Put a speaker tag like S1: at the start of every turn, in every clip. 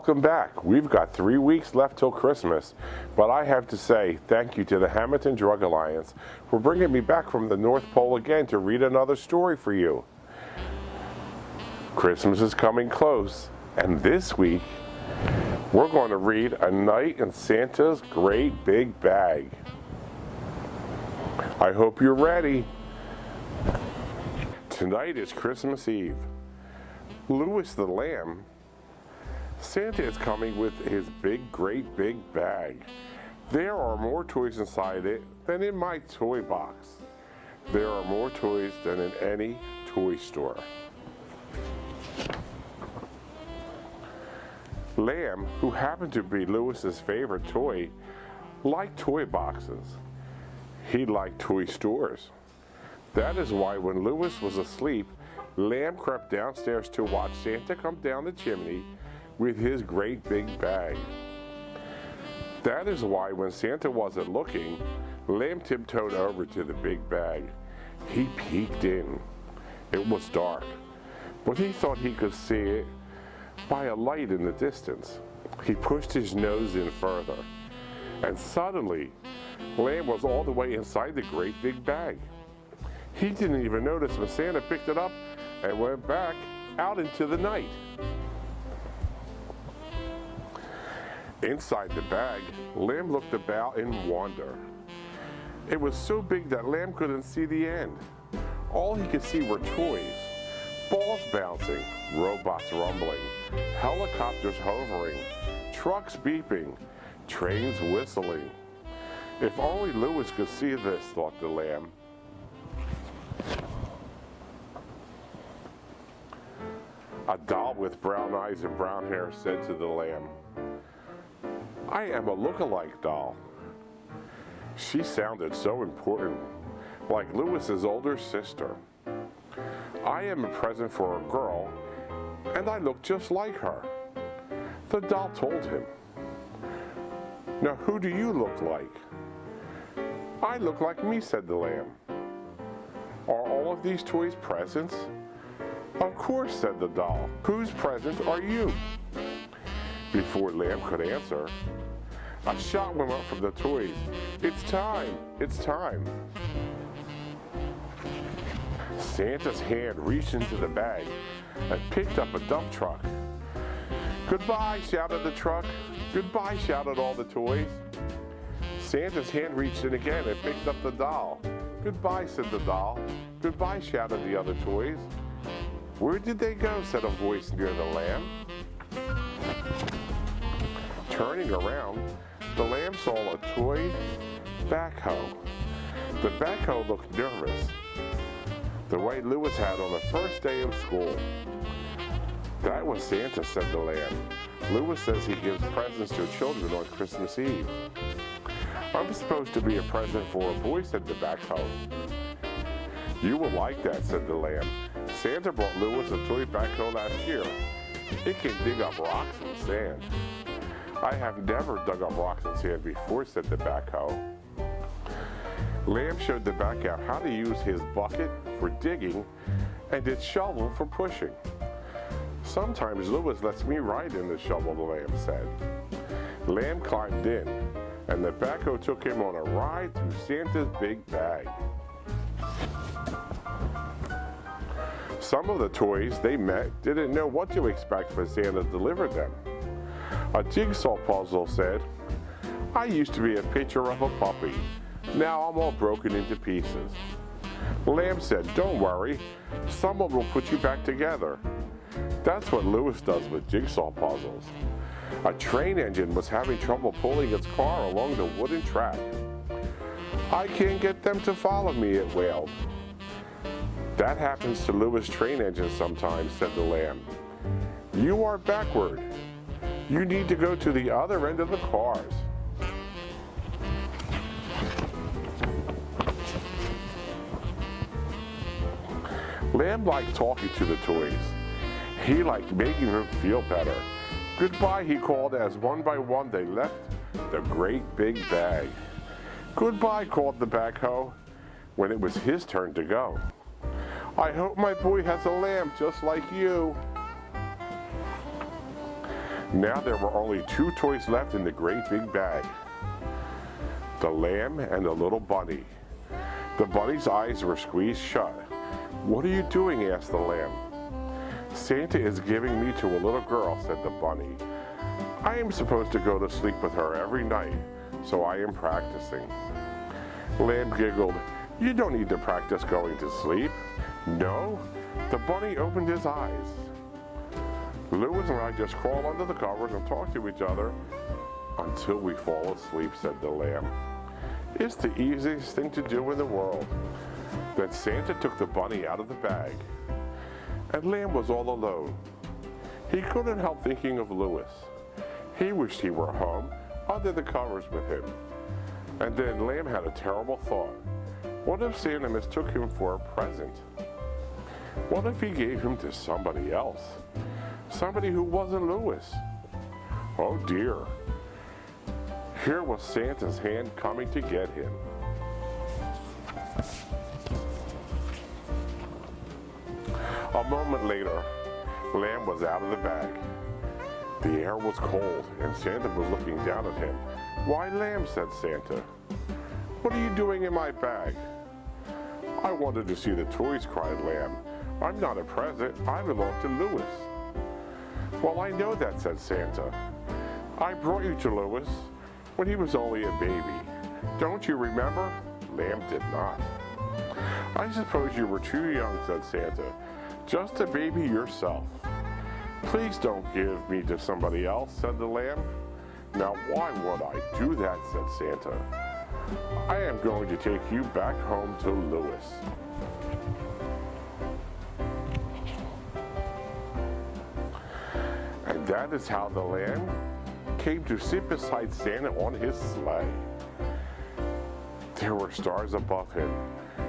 S1: Welcome back. We've got 3 weeks left till Christmas, but I have to say thank you to the Hamilton Drug Alliance for bringing me back from the North Pole again to read another story for you. Christmas is coming close, and this week we're going to read A Night in Santa's Great Big Bag. I hope you're ready. Tonight is Christmas Eve. Louis the Lamb. Santa is coming with his great big bag. There are more toys inside it than in my toy box. There are more toys than in any toy store. Lamb, who happened to be Louis's favorite toy, liked toy boxes. He liked toy stores. That is why when Louis was asleep, Lamb crept downstairs to watch Santa come down the chimney with his great big bag. That is why when Santa wasn't looking, Lamb tiptoed over to the big bag. He peeked in. It was dark, but he thought he could see it by a light in the distance. He pushed his nose in further, and suddenly, Lamb was all the way inside the great big bag. He didn't even notice when Santa picked it up and went back out into the night. Inside the bag, Lamb looked about in wonder. It was so big that Lamb couldn't see the end. All he could see were toys, balls bouncing, robots rumbling, helicopters hovering, trucks beeping, trains whistling. If only Louis could see this, thought the Lamb. A doll with brown eyes and brown hair said to the Lamb, "I am a look-alike doll." She sounded so important, like Louis's older sister. "I am a present for a girl, and I look just like her." The doll told him. "Now who do you look like?" "I look like me," said the Lamb. "Are all of these toys presents?" "Of course," said the doll. "Whose present are you?" Before Lamb could answer, a shot went up from the toys. "It's time! It's time!" Santa's hand reached into the bag and picked up a dump truck. "Goodbye!" shouted the truck. "Goodbye!" shouted all the toys. Santa's hand reached in again and picked up the doll. "Goodbye!" said the doll. "Goodbye!" shouted the other toys. "Where did they go?" said a voice near the Lamb. Turning around, the Lamb saw a toy backhoe. The backhoe looked nervous, the way Louis had on the first day of school. "That was Santa," said the Lamb. "Louis says he gives presents to children on Christmas Eve." "I'm supposed to be a present for a boy," said the backhoe. "You will like that," said the Lamb. "Santa brought Louis a toy backhoe last year. It can dig up rocks and sand." "I have never dug up rocks and sand before," said the backhoe. Lamb showed the backhoe how to use his bucket for digging and its shovel for pushing. "Sometimes Louis lets me ride in the shovel," the Lamb said. Lamb climbed in, and the backhoe took him on a ride through Santa's big bag. Some of the toys they met didn't know what to expect when Santa delivered them. A jigsaw puzzle said, "I used to be a picture of a puppy. Now I'm all broken into pieces." Lamb said, "Don't worry, someone will put you back together." That's what Louis does with jigsaw puzzles. A train engine was having trouble pulling its car along the wooden track. "I can't get them to follow me," it wailed. "That happens to Louis train engines sometimes," said the Lamb. "You are backward. You need to go to the other end of the cars." Lamb liked talking to the toys. He liked making them feel better. "Goodbye," he called as one by one they left the great big bag. "Goodbye," called the backhoe when it was his turn to go. "I hope my boy has a lamb just like you." Now there were only 2 toys left in the great big bag. The lamb and the little bunny. The bunny's eyes were squeezed shut. "What are you doing?" asked the lamb. "Santa is giving me to a little girl," said the bunny. "I am supposed to go to sleep with her every night, so I am practicing." Lamb giggled. "You don't need to practice going to sleep." "No?" The bunny opened his eyes. "Louis and I just crawl under the covers and talk to each other until we fall asleep," said the lamb. "It's the easiest thing to do in the world." Then Santa took the bunny out of the bag, and Lamb was all alone. He couldn't help thinking of Louis. He wished he were home under the covers with him. And then Lamb had a terrible thought. What if Santa mistook him for a present? What if he gave him to somebody else? Somebody who wasn't Louis? Oh dear. Here was Santa's hand coming to get him. A moment later, Lamb was out of the bag. The air was cold, and Santa was looking down at him. "Why, Lamb," said Santa. "What are you doing in my bag?" "I wanted to see the toys," cried Lamb. "I'm not a present. I belong to Louis." "Well, I know that," said Santa. "I brought you to Louis when he was only a baby. Don't you remember?" Lamb did not. "I suppose you were too young," said Santa. "Just a baby yourself." "Please don't give me to somebody else," said the lamb. "Now why would I do that?" said Santa. "I am going to take you back home to Louis." And that is how the lamb came to sit beside Santa on his sleigh. There were stars above him.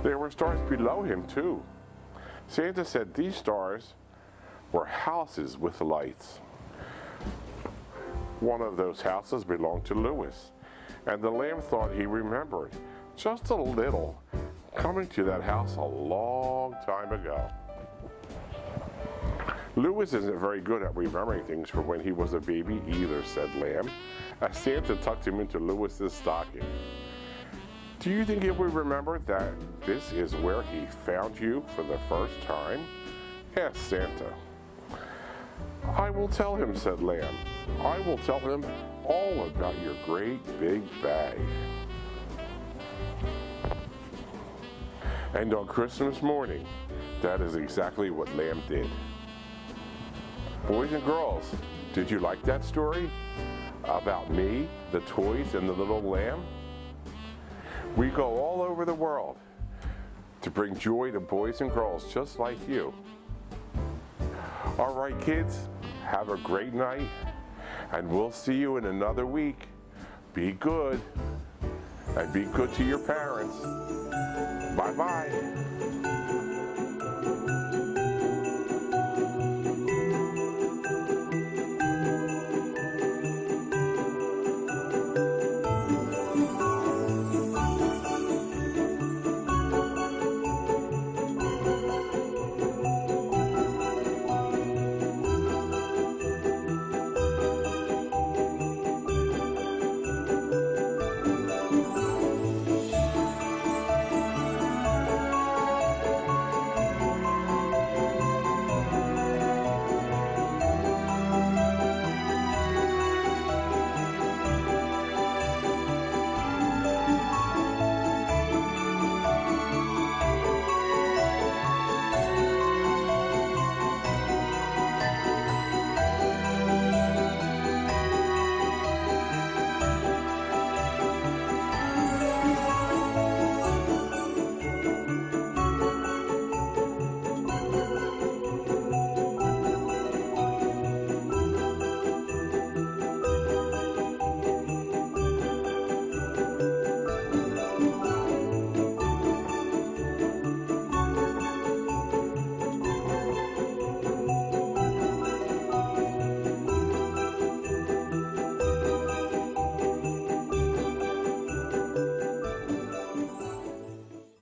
S1: There were stars below him too. Santa said these stars were houses with lights. One of those houses belonged to Louis, and the lamb thought he remembered just a little coming to that house a long time ago. "Louis isn't very good at remembering things from when he was a baby either," said Lamb, as Santa tucked him into Louis's stocking. "Do you think he will remember that this is where he found you for the first time?" asked Santa. "I will tell him," said Lamb. "I will tell him all about your great big bag." And on Christmas morning, that is exactly what Lamb did. Boys and girls, did you like that story about me, the toys, and the little lamb? We go all over the world to bring joy to boys and girls just like you. All right, kids, have a great night, and we'll see you in another week. Be good, and be good to your parents. Bye-bye.